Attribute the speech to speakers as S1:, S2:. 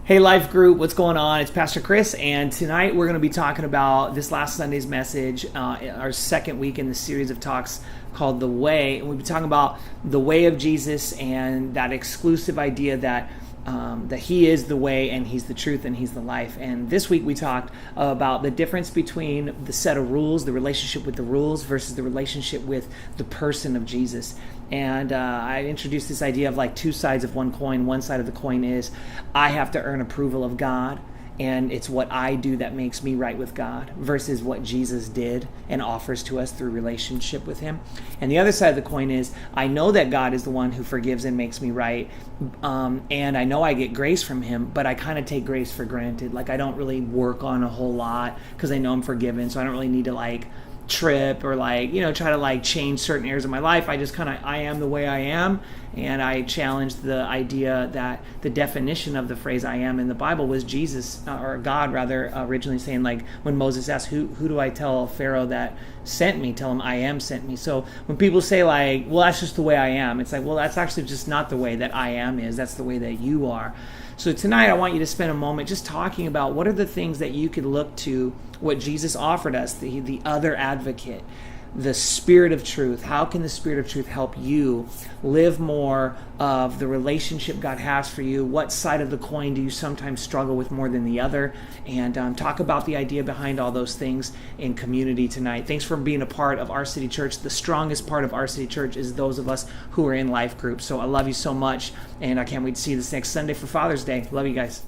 S1: Hey Life Group, what's going on? It's Pastor Chris, and tonight we're going to be talking about this last Sunday's message, our second week in the series of talks called The Way. And we'll be talking about the way of Jesus and that exclusive idea that He is the way and He's the truth and He's the life. And this week we talked about the difference between the set of rules, the relationship with the rules versus the relationship with the person of Jesus. And I introduced this idea of like two sides of one coin. One side of the coin is I have to earn approval of God, and it's what I do that makes me right with God, versus what Jesus did and offers to us through relationship with Him. And the other side of the coin is I know that God is the one who forgives and makes me right, and I know I get grace from Him, but I kind of take grace for granted. Like I don't really work on a whole lot because I know I'm forgiven, so I don't really need to trip or try to change certain areas of my life. I just I am the way I am. And I challenged the idea that the definition of the phrase I am in the Bible was Jesus, or God rather, originally saying when Moses asked, who do I tell Pharaoh that sent me? Tell him I am sent me. So when people say well, that's just the way I am, it's well, that's actually just not the way that I am is. That's the way that you are. So tonight I want you to spend a moment just talking about what are the things that you could look to what Jesus offered us, the other advocate, the Spirit of truth. How can the Spirit of truth help you live more of the relationship God has for you? What side of the coin do you sometimes struggle with more than the other? And talk about the idea behind all those things in community tonight. Thanks for being a part of Our City Church. The strongest part of Our City Church is those of us who are in life groups. So I love you so much, and I can't wait to see you this next Sunday for Father's Day. Love you guys.